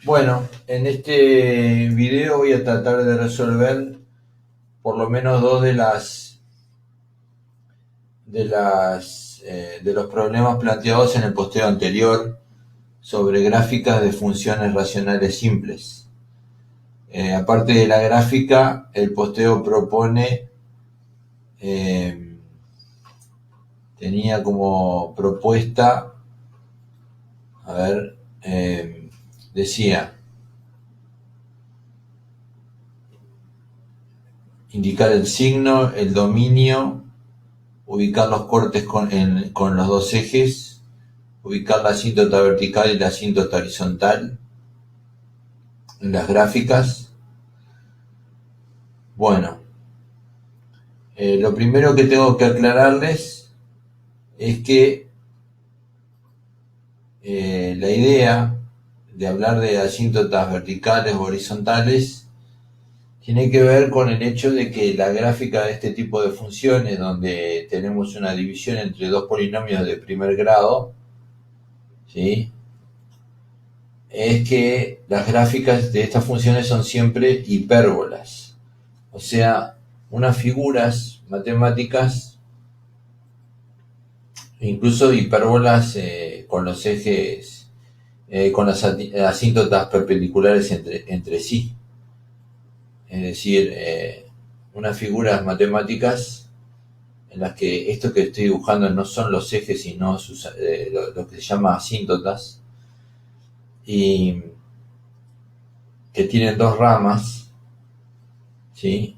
Bueno, en este video voy a tratar de resolver por lo menos dos de los problemas planteados en el posteo anterior sobre gráficas de funciones racionales simples. Aparte de la gráfica, el posteo propone, eh, tenía como propuesta, a ver, decía, indicar el signo, el dominio, ubicar los cortes con los dos ejes, ubicar la asíntota vertical y la asíntota horizontal en las gráficas. Bueno, lo primero que tengo que aclararles es que la idea de hablar de asíntotas verticales o horizontales tiene que ver con el hecho de que la gráfica de este tipo de funciones, donde tenemos una división entre dos polinomios de primer grado, ¿sí?, es que las gráficas de estas funciones son siempre hipérbolas, o sea, unas figuras matemáticas, incluso hipérbolas con los ejes, con las asíntotas perpendiculares entre sí. Es decir, unas figuras matemáticas en las que esto que estoy dibujando no son los ejes, sino lo que se llama asíntotas, y que tienen dos ramas, ¿sí?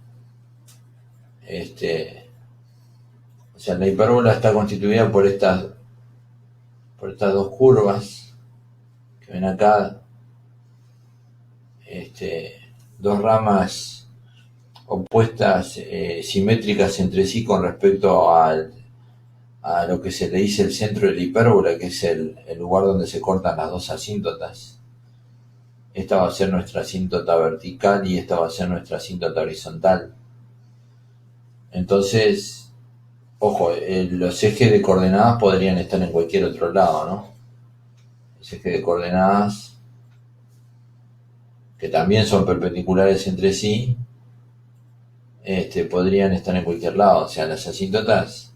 O sea, la hipérbola está constituida por estas dos curvas que ven acá, dos ramas opuestas, simétricas entre sí con respecto a lo que se le dice el centro de la hipérbola, que es el lugar donde se cortan las dos asíntotas. Esta va a ser nuestra asíntota vertical y esta va a ser nuestra asíntota horizontal. Entonces, ojo, los ejes de coordenadas podrían estar en cualquier otro lado, ¿no? Los ejes de coordenadas, que también son perpendiculares entre sí, podrían estar en cualquier lado. O sea, las asíntotas,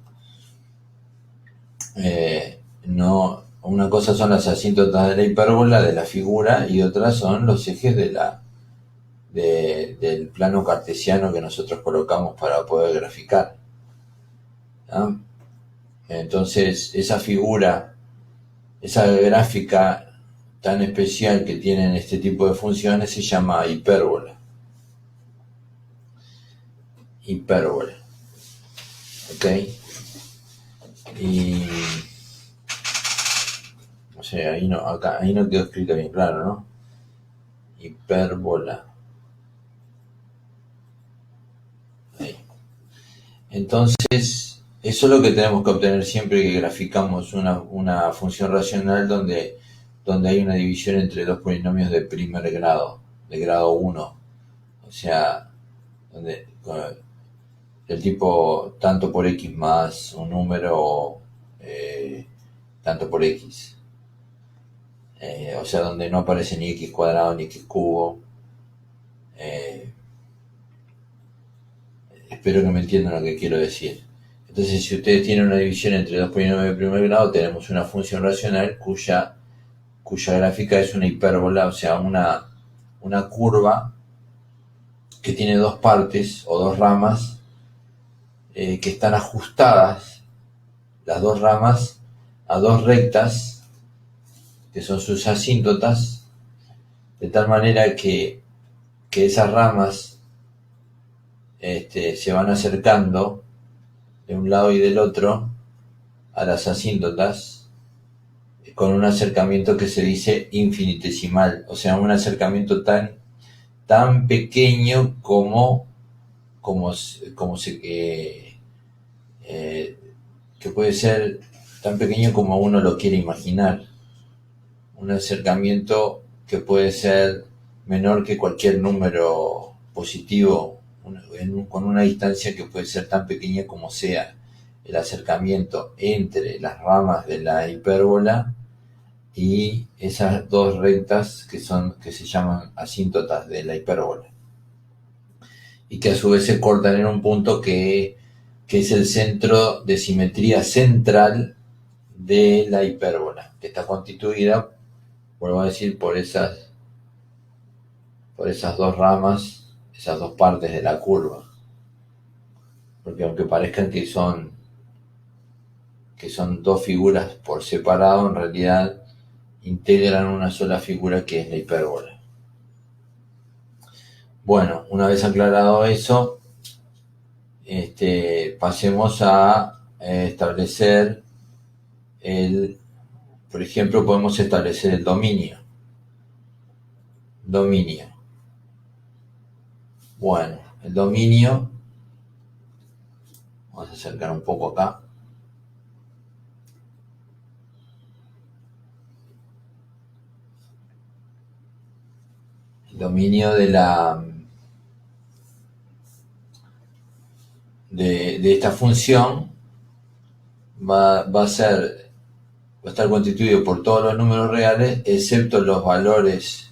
no, una cosa son las asíntotas de la hipérbola, de la figura, y otras son los ejes del plano cartesiano que nosotros colocamos para poder graficar, ¿no? Entonces, esa figura, esa gráfica tan especial que tienen este tipo de funciones se llama hipérbola. Hipérbola. ¿Ok? Y o sea, ahí no quedó escrito bien claro, ¿no? Hipérbola. Ahí. Entonces, eso es lo que tenemos que obtener siempre que graficamos una función racional donde hay una división entre dos polinomios de primer grado, de grado 1. O sea, donde del tipo tanto por x más un número, tanto por x. O sea, donde no aparece ni x cuadrado ni x cubo. Espero que me entiendan lo que quiero decir. Entonces, si ustedes tienen una división entre dos polinomios de primer grado, tenemos una función racional cuya gráfica es una hipérbola, o sea, una curva que tiene dos partes o dos ramas, que están ajustadas, las dos ramas, a dos rectas, que son sus asíntotas, de tal manera que esas ramas se van acercando de un lado y del otro a las asíntotas con un acercamiento que se dice infinitesimal, o sea, un acercamiento tan pequeño que puede ser tan pequeño como uno lo quiere imaginar. Un acercamiento que puede ser menor que cualquier número positivo, con una distancia que puede ser tan pequeña como sea el acercamiento entre las ramas de la hipérbola y esas dos rectas que se llaman asíntotas de la hipérbola, y que a su vez se cortan en un punto que es el centro de simetría central de la hipérbola, que está constituida, vuelvo a decir, por esas dos ramas, esas dos partes de la curva. Porque aunque parezcan que son dos figuras por separado, en realidad integran una sola figura que es la hipérbola. Bueno, una vez aclarado eso, pasemos a establecer por ejemplo, podemos establecer el dominio. Bueno, el dominio, vamos a acercar un poco acá. El dominio de esta función va a estar constituido por todos los números reales, excepto los valores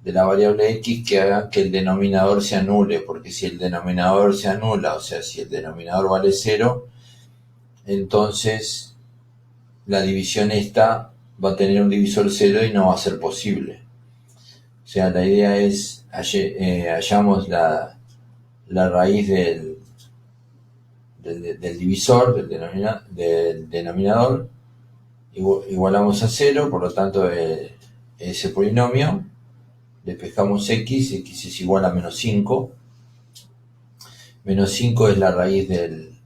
de la variable x que hagan que el denominador se anule, porque si el denominador se anula, o sea, si el denominador vale 0, entonces la división esta va a tener un divisor 0 y no va a ser posible. O sea, la idea es hallamos la raíz del divisor, del denominador, igualamos a 0, por lo tanto ese polinomio, despejamos x es igual a menos 5. Menos 5 es la raíz del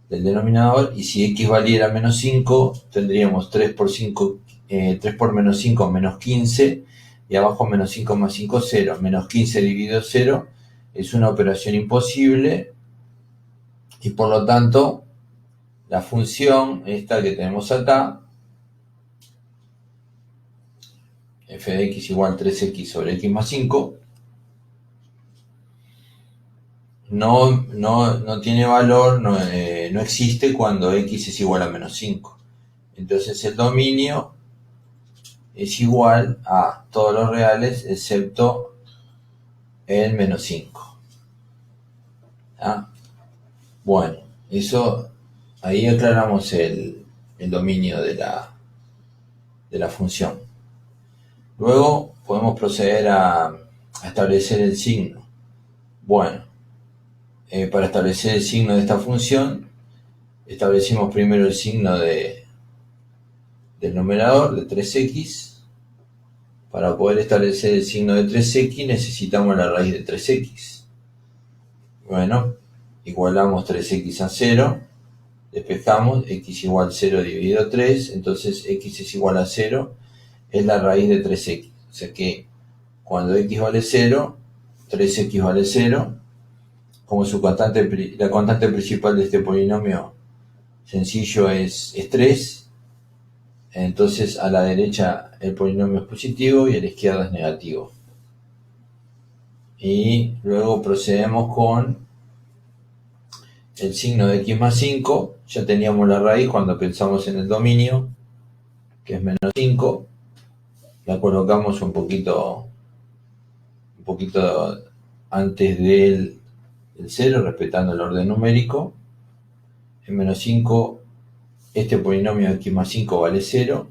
denominador, y si x valiera menos 5, tendríamos 3 por menos 5, menos 15, y abajo menos 5 más 5, 0. Menos 15 dividido 0 es una operación imposible, y por lo tanto la función esta que tenemos acá, f de x igual 3x sobre x más 5, no tiene valor, no existe cuando x es igual a menos 5. Entonces el dominio es igual a todos los reales excepto el menos 5. ¿Ah? Bueno, eso, ahí aclaramos el dominio de la función. Luego podemos proceder a establecer el signo. Bueno, para establecer el signo de esta función, establecimos primero el signo del numerador de 3x. Para poder establecer el signo de 3x necesitamos la raíz de 3x. Bueno, igualamos 3x a 0, despejamos, x igual 0 dividido 3, entonces x es igual a 0, es la raíz de 3x. O sea que cuando x vale 0, 3x vale 0. Como la constante principal de este polinomio sencillo es 3, entonces a la derecha el polinomio es positivo y a la izquierda es negativo. Y luego procedemos con el signo de x más 5. Ya teníamos la raíz cuando pensamos en el dominio, que es menos 5. La colocamos un poquito antes del 0, respetando el orden numérico. En menos 5, este polinomio de x más 5 vale 0.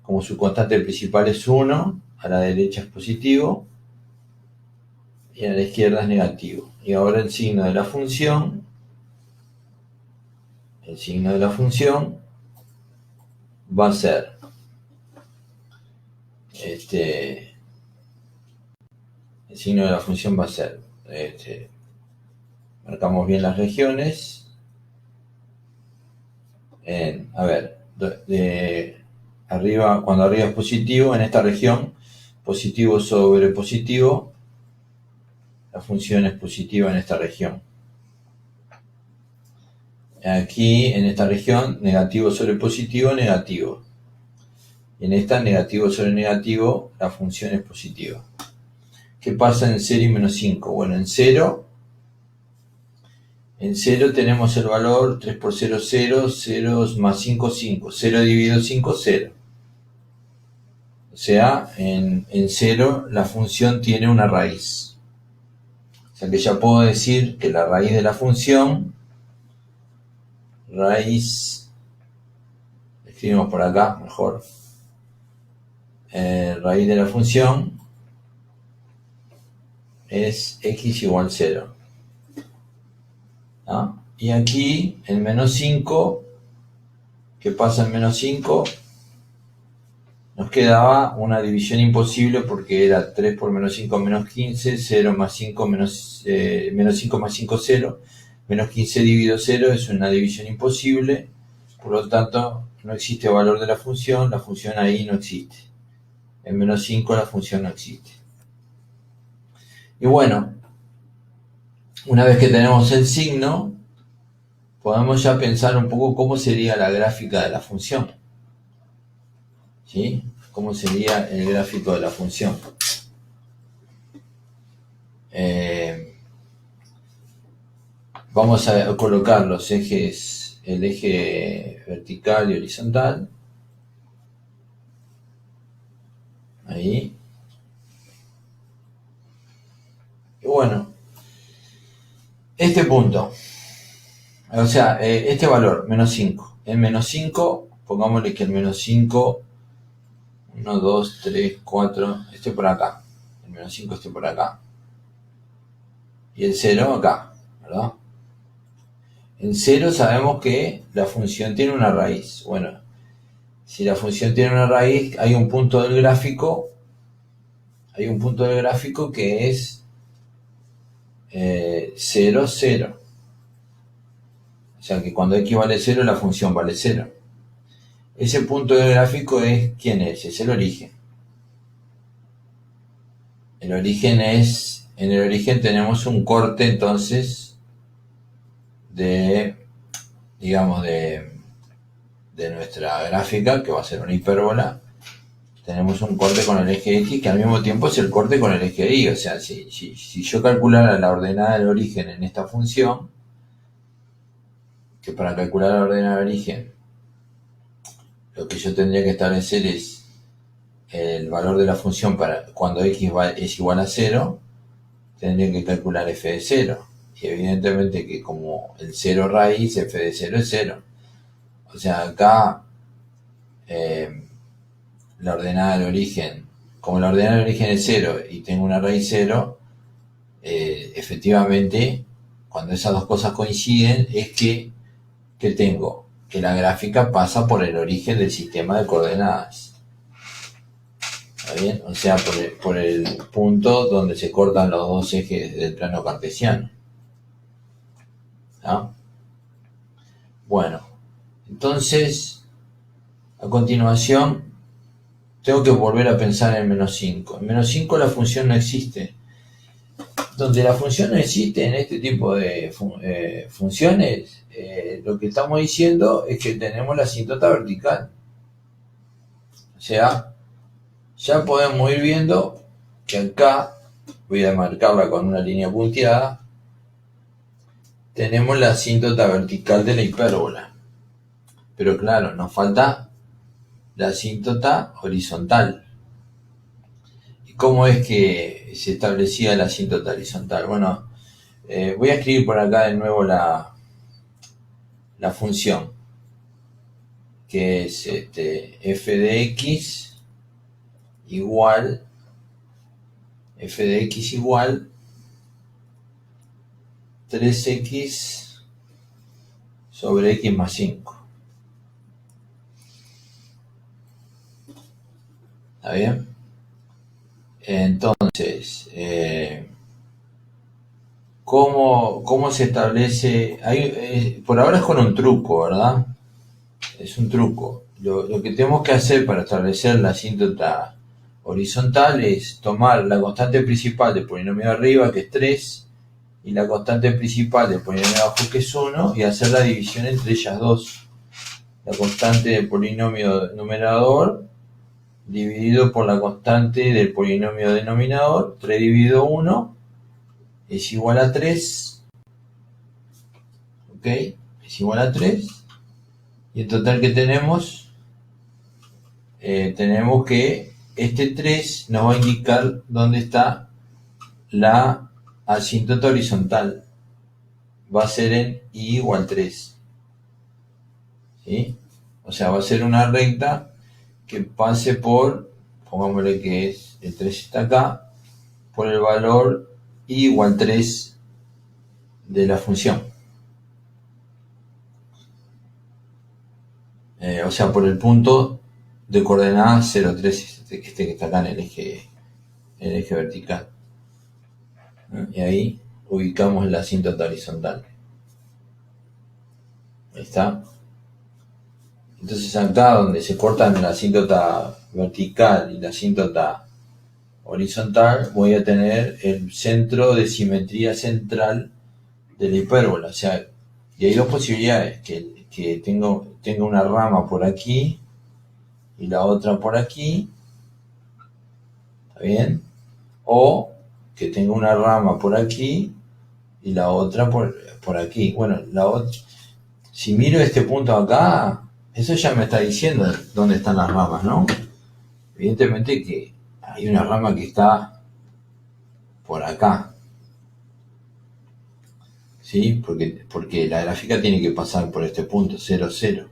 Como su constante principal es 1, a la derecha es positivo y a la izquierda es negativo. Y ahora el signo de la función va a ser el signo de la función va a ser marcamos bien las regiones. Arriba, cuando arriba es positivo, en esta región, positivo sobre positivo, la función es positiva en esta región. Aquí, en esta región, negativo sobre positivo, negativo. Y en esta, negativo sobre negativo, la función es positiva. ¿Qué pasa en 0 y menos 5? Bueno, en 0 tenemos el valor 3 por 0, 0, 0 más 5, 5. 0 dividido 5, 0. O sea, en 0 la función tiene una raíz. O sea que ya puedo decir que la raíz de la función, raíz, escribimos por acá mejor, raíz de la función es x igual 0. ¿Ah? Y aquí en menos 5, ¿qué pasa en menos 5? Nos quedaba una división imposible porque era 3 por menos 5 menos 15, 0 más 5 menos 5 más 5, 0. Menos 15 dividido 0 es una división imposible, por lo tanto no existe valor de la función ahí no existe. En menos 5 la función no existe. Y bueno, una vez que tenemos el signo, podemos ya pensar un poco cómo sería la gráfica de la función. ¿Sí? ¿Cómo sería el gráfico de la función? Vamos a colocar los ejes, el eje vertical y horizontal. Ahí. Y bueno, este punto, o sea, este valor, menos 5. En menos 5, pongámosle que el menos 5, 1, 2, 3, 4, esté por acá. El menos 5 esté por acá. Y el 0 acá, ¿verdad? En 0 sabemos que la función tiene una raíz. Bueno, si la función tiene una raíz, hay un punto del gráfico que es 0, 0. O sea que cuando x vale 0, la función vale 0. Ese punto del gráfico es, ¿quién es? Es el origen. El origen es, en el origen tenemos un corte entonces de, digamos, de nuestra gráfica, que va a ser una hipérbola. Tenemos un corte con el eje X que al mismo tiempo es el corte con el eje Y. O sea, si yo calculara la ordenada del origen en esta función, que para calcular la ordenada del origen, lo que yo tendría que establecer es el valor de la función para cuando X es igual a 0, tendría que calcular f de 0. Y evidentemente que como el 0 raíz, f de 0 es 0. O sea, acá la ordenada del origen, como la ordenada del origen es 0 y tengo una raíz 0, efectivamente, cuando esas dos cosas coinciden, es que tengo que la gráfica pasa por el origen del sistema de coordenadas. ¿Está bien? O sea, por el punto donde se cortan los dos ejes del plano cartesiano. ¿Ah? Bueno, entonces, a continuación, tengo que volver a pensar en menos 5. En menos 5 la función no existe. Donde la función no existe en este tipo de funciones, lo que estamos diciendo es que tenemos la asíntota vertical. O sea, ya podemos ir viendo que acá, voy a marcarla con una línea punteada, tenemos la asíntota vertical de la hipérbola. Pero claro, nos falta la asíntota horizontal. ¿Y cómo es que se establecía la asíntota horizontal? Bueno, voy a escribir por acá de nuevo la función, que es f de x igual f de x igual 3x sobre x más 5. ¿Está bien? Entonces, ¿cómo se establece? Por ahora es con un truco, ¿verdad? Es un truco. Lo que tenemos que hacer para establecer la asíntota horizontal es tomar la constante principal del polinomio de arriba, que es 3, y la constante principal del polinomio de abajo, que es 1, y hacer la división entre ellas dos. La constante del polinomio numerador dividido por la constante del polinomio denominador, 3 dividido 1, es igual a 3. ¿Ok? Es igual a 3. Y en total que tenemos que este 3 nos va a indicar dónde está la asíntota horizontal. Va a ser en I igual 3. ¿Sí? O sea, va a ser una recta que pase por, pongámosle que es, el 3 está acá, por el valor I igual 3 de la función. O sea, por el punto de coordenadas 0, 3, este que está acá en el eje vertical. Y ahí ubicamos la asíntota horizontal. Ahí está. Entonces acá donde se cortan la asíntota vertical y la asíntota horizontal, voy a tener el centro de simetría central de la hipérbola. O sea, y hay dos posibilidades, que tengo una rama por aquí y la otra por aquí, ¿está bien? O que tengo una rama por aquí y la otra por aquí. Bueno, si miro este punto acá, eso ya me está diciendo dónde están las ramas, ¿no? Evidentemente que hay una rama que está por acá, ¿sí? Porque la gráfica tiene que pasar por este punto, 0, 0.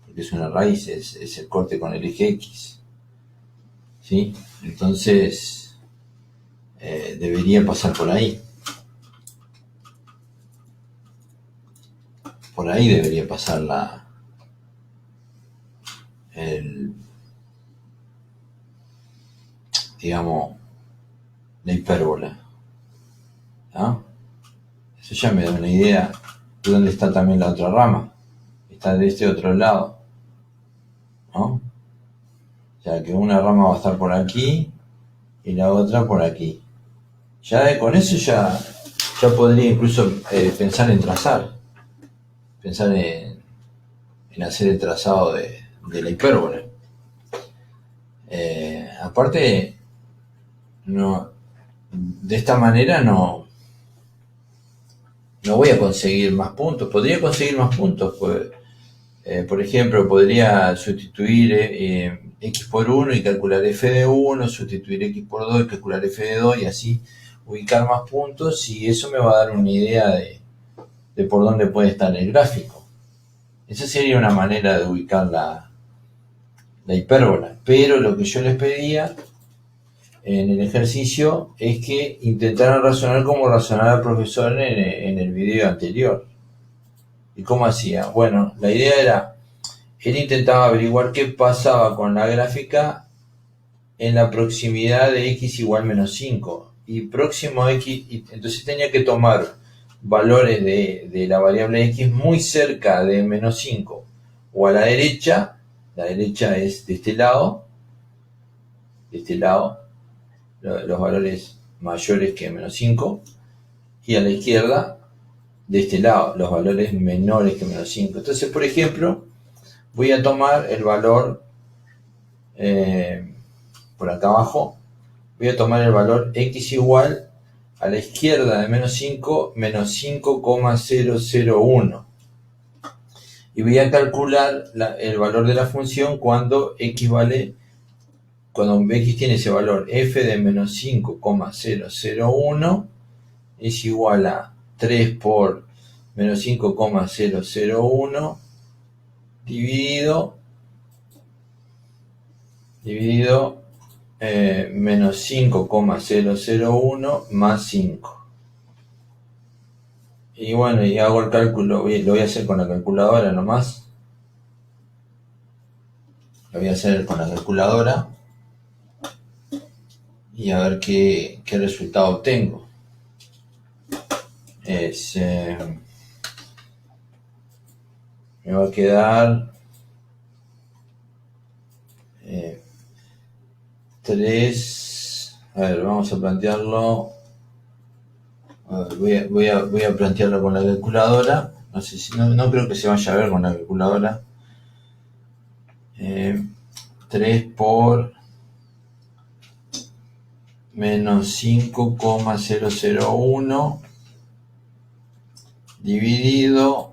Porque es una raíz, es el corte con el eje X, ¿sí? Entonces, debería pasar por ahí. Por ahí debería pasar digamos, la hipérbola, ¿no? Eso ya me da una idea de dónde está también la otra rama. Está de este otro lado, ¿no? O sea que una rama va a estar por aquí y la otra por aquí. Ya con eso ya podría incluso pensar en trazar, pensar en hacer el trazado de la hipérbola. Aparte, no, de esta manera no voy a conseguir más puntos. Podría conseguir más puntos, pues, por ejemplo, podría sustituir x por 1 y calcular f de 1, sustituir x por 2 y calcular f de 2 y así ubicar más puntos, y eso me va a dar una idea de por dónde puede estar el gráfico. Esa sería una manera de ubicar la hipérbola. Pero lo que yo les pedía en el ejercicio es que intentaran razonar como razonaba el profesor en el video anterior. ¿Y cómo hacía? Bueno, la idea era, él intentaba averiguar qué pasaba con la gráfica en la proximidad de x igual menos 5. Y próximo a x, entonces tenía que tomar valores de la variable x muy cerca de menos 5. O a la derecha es de este lado, los valores mayores que menos 5. Y a la izquierda, de este lado, los valores menores que menos 5. Entonces, por ejemplo, voy a tomar el valor por acá abajo, voy a tomar el valor x igual a la izquierda de menos 5, menos 5,001. Y voy a calcular el valor de la función cuando x tiene ese valor, f de menos 5,001 es igual a 3 por menos 5,001 dividido menos 5,001 más 5. Y bueno, y hago el cálculo, lo voy a hacer con la calculadora nomás. Lo voy a hacer con la calculadora y a ver qué resultado obtengo. Me va a quedar 3. A ver, vamos a plantearlo. A ver, voy a plantearlo con la calculadora. No sé si no creo que se vaya a ver con la calculadora. 3 por menos 5,001 dividido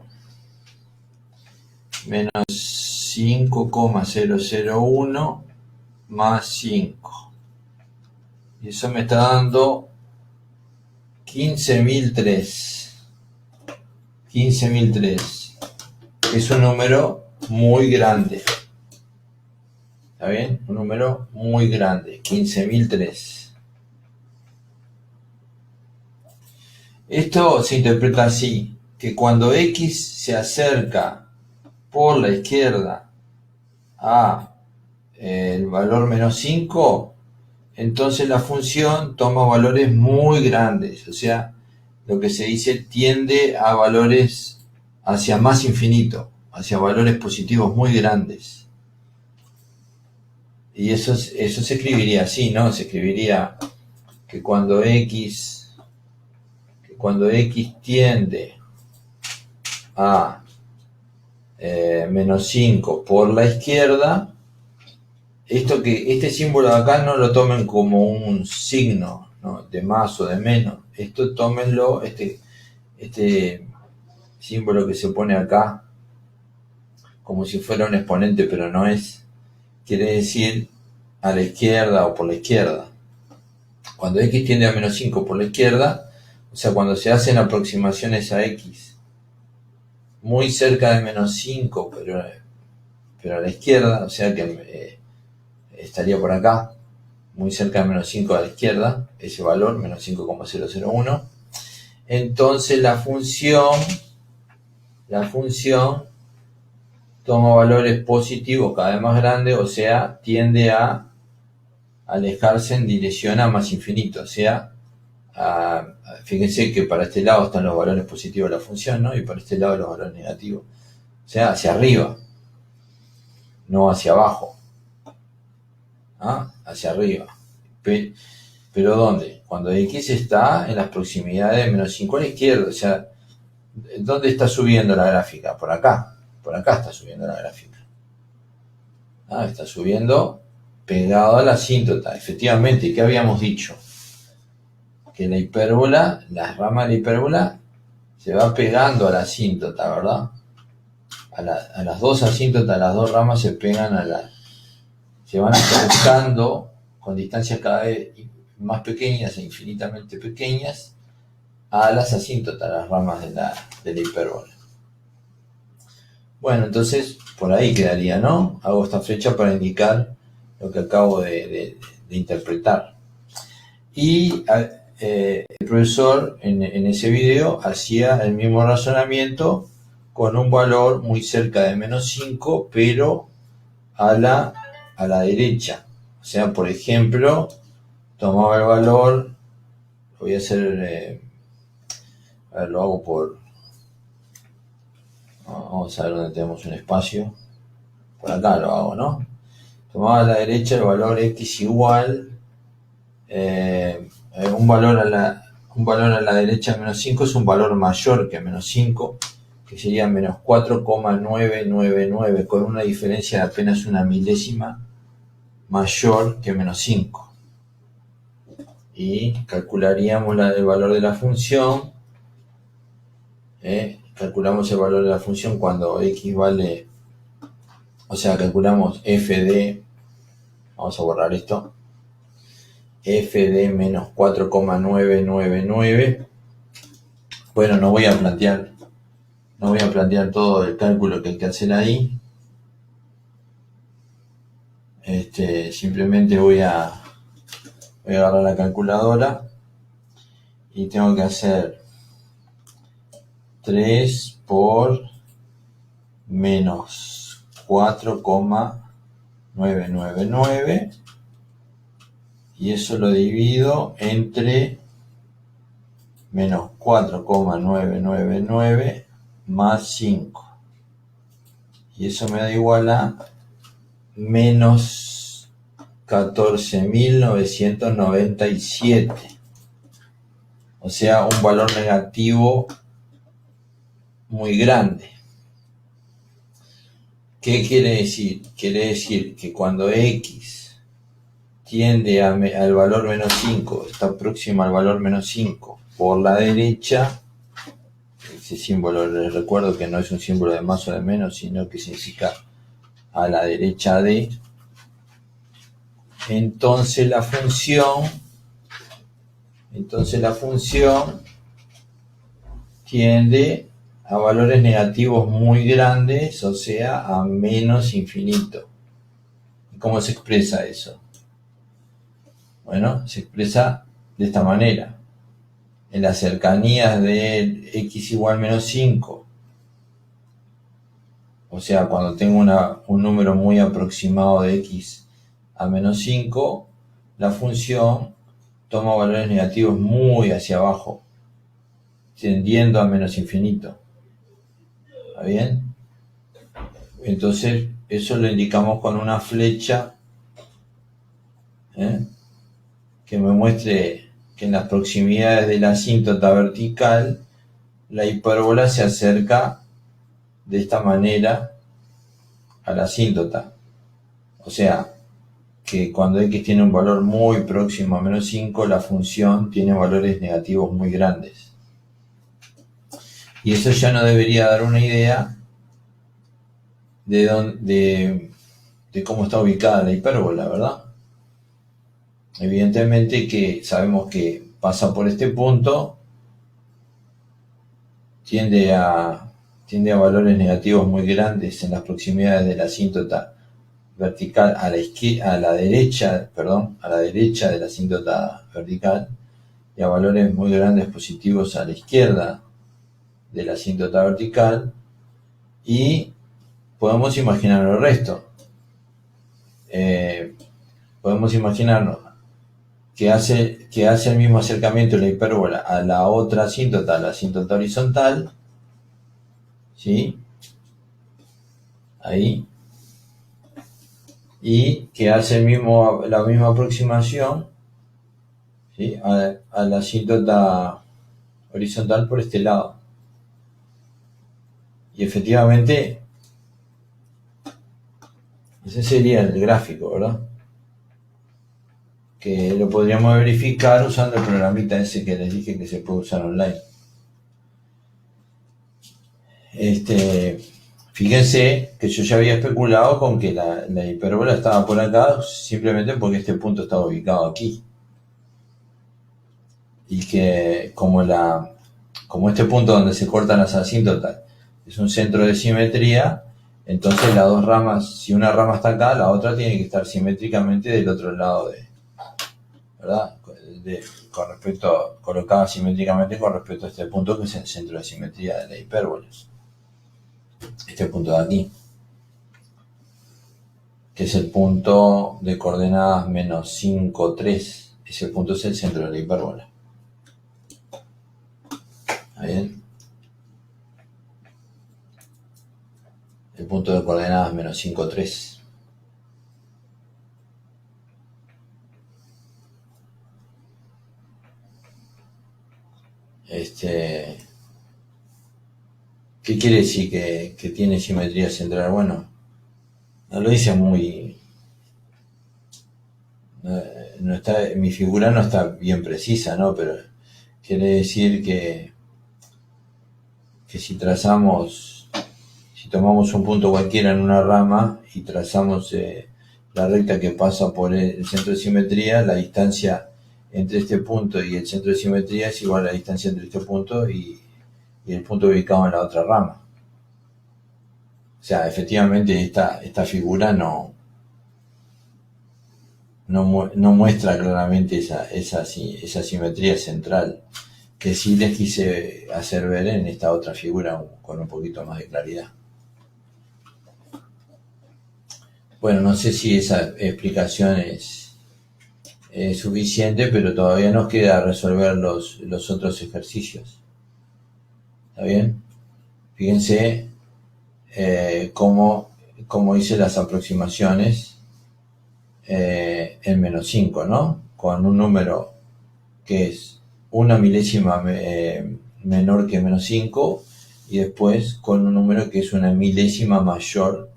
menos 5,001 más 5. Y eso me está dando 15.003. 15.003. Es un número muy grande. ¿Está bien? Un número muy grande. 15.003. Esto se interpreta así, que cuando x se acerca por la izquierda a el valor menos 5, entonces la función toma valores muy grandes, o sea, lo que se dice tiende a valores hacia más infinito, hacia valores positivos muy grandes. Y eso se escribiría así, ¿no? Se escribiría que cuando x tiende a menos 5 por la izquierda, este símbolo de acá no lo tomen como un signo, ¿no?, de más o de menos. Esto tómenlo, este símbolo que se pone acá, como si fuera un exponente, pero no es. Quiere decir a la izquierda o por la izquierda. Cuando x tiende a menos 5 por la izquierda, o sea, cuando se hacen aproximaciones a x muy cerca de menos 5, pero a la izquierda, o sea que estaría por acá, muy cerca de menos 5 a la izquierda, ese valor, menos 5,001, entonces la función toma valores positivos cada vez más grandes, o sea, tiende a alejarse en dirección a más infinito, o sea, fíjense que para este lado están los valores positivos de la función, ¿no? Y para este lado los valores negativos, o sea, hacia arriba, no hacia abajo, hacia arriba. ¿Pero dónde? Cuando x está en las proximidades de menos 5 a la izquierda, o sea, ¿dónde está subiendo la gráfica? Por acá está subiendo la gráfica. Está subiendo pegado a la asíntota, efectivamente. ¿Y qué habíamos dicho? Que la hipérbola, las ramas de la hipérbola, se va pegando a la asíntota, ¿verdad? A las dos asíntotas, las dos ramas se pegan se van acercando con distancias cada vez más pequeñas e infinitamente pequeñas a las asíntotas, las ramas de la hipérbola. Bueno, entonces por ahí quedaría, ¿no? Hago esta flecha para indicar lo que acabo de interpretar. Y el profesor en ese video hacía el mismo razonamiento con un valor muy cerca de menos 5, pero a la derecha. O sea, por ejemplo, tomaba el valor, voy a hacer, a ver, lo hago vamos a ver dónde tenemos un espacio, por acá lo hago, ¿no? Tomaba a la derecha el valor x igual, un valor a la derecha de menos 5 es un valor mayor que menos 5, que sería menos 4,999, con una diferencia de apenas una milésima mayor que menos 5. Y calcularíamos el valor de la función. Calculamos el valor de la función cuando x vale, o sea, calculamos f de, vamos a borrar esto, f de menos 4,999. Bueno, no voy a plantear todo el cálculo que hay que hacer ahí. Simplemente voy a agarrar la calculadora y tengo que hacer 3 por menos 4,999 y eso lo divido entre menos 4,999 más 5 y eso me da igual a menos 14.997, o sea, un valor negativo muy grande. ¿Qué quiere decir? Quiere decir que cuando x tiende al valor menos 5, está próximo al valor menos 5 por la derecha, ese símbolo les recuerdo que no es un símbolo de más o de menos, sino que significa a la derecha de, entonces la función tiende a valores negativos muy grandes, o sea, a menos infinito. ¿Y cómo se expresa eso? Bueno, se expresa de esta manera. En las cercanías de x igual menos 5, o sea, cuando tengo un número muy aproximado de x a menos 5, la función toma valores negativos muy hacia abajo, tendiendo a menos infinito. ¿Está bien? Entonces, eso lo indicamos con una flecha que me muestre que en las proximidades de la asíntota vertical la hipérbola se acerca de esta manera a la asíntota. O sea, que cuando x tiene un valor muy próximo a menos 5, la función tiene valores negativos muy grandes. Y eso ya nos debería dar una idea de cómo está ubicada la hipérbola, ¿verdad? Evidentemente que sabemos que pasa por este punto, tiende a valores negativos muy grandes en las proximidades de la asíntota vertical a la derecha de la asíntota vertical, y a valores muy grandes positivos a la izquierda de la asíntota vertical, y podemos imaginar el resto. Podemos imaginarnos que hace el mismo acercamiento de la hipérbola a la otra asíntota, la asíntota horizontal, ¿sí? Ahí. Y que hace la misma aproximación, ¿sí? a la asíntota horizontal por este lado. Y efectivamente, ese sería el gráfico, ¿verdad? Que lo podríamos verificar usando el programita ese que les dije que se puede usar online. Fíjense que yo ya había especulado con que la hipérbola estaba por acá simplemente porque este punto estaba ubicado aquí. Y que como este punto donde se cortan las asíntotas es un centro de simetría, entonces las dos ramas, si una rama está acá, la otra tiene que estar simétricamente del otro lado ¿verdad? Colocada simétricamente con respecto a este punto que es el centro de simetría de la hipérbola. Este punto de aquí, que es el punto de coordenadas menos 5, 3. Ese punto es el centro de la hipérbola. ¿Está bien? El punto de coordenadas menos 5, 3. ¿Qué quiere decir que tiene simetría central? Bueno, no lo dice muy... No está, mi figura no está bien precisa, ¿no? Pero quiere decir que si tomamos un punto cualquiera en una rama y trazamos la recta que pasa por el centro de simetría, la distancia entre este punto y el centro de simetría es igual a la distancia entre este punto y el punto ubicado en la otra rama. O sea, efectivamente esta figura no muestra claramente esa simetría central, que sí les quise hacer ver en esta otra figura con un poquito más de claridad. Bueno, no sé si esa explicación es suficiente, pero todavía nos queda resolver los otros ejercicios. ¿Está bien? Fíjense cómo hice las aproximaciones en menos 5, ¿no? Con un número que es una milésima menor que menos 5, y después con un número que es una milésima mayor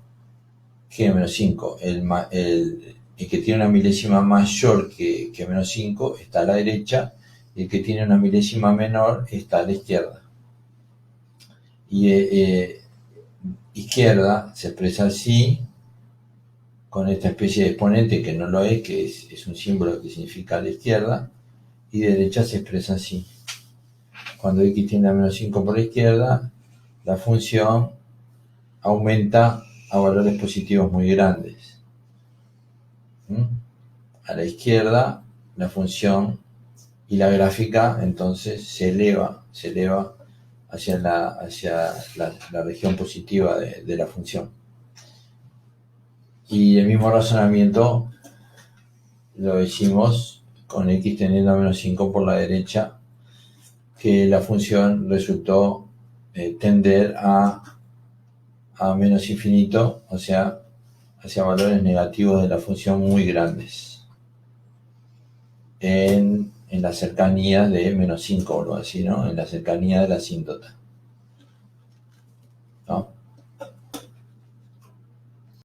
que menos 5. El que tiene una milésima mayor que menos 5 está a la derecha, y el que tiene una milésima menor está a la izquierda. Y izquierda se expresa así, con esta especie de exponente que no lo es, que es un símbolo que significa a la izquierda, y derecha se expresa así. Cuando x tiende a menos 5 por la izquierda, la función aumenta a valores positivos muy grandes. A la izquierda, la función y la gráfica entonces se eleva hacia la región positiva de la función. Y el mismo razonamiento lo hicimos con x tendiendo a menos 5 por la derecha, que la función resultó tender a menos infinito, o sea, hacia valores negativos de la función muy grandes, en las cercanías de menos 5 o algo así, ¿no? En la cercanía de la asíntota.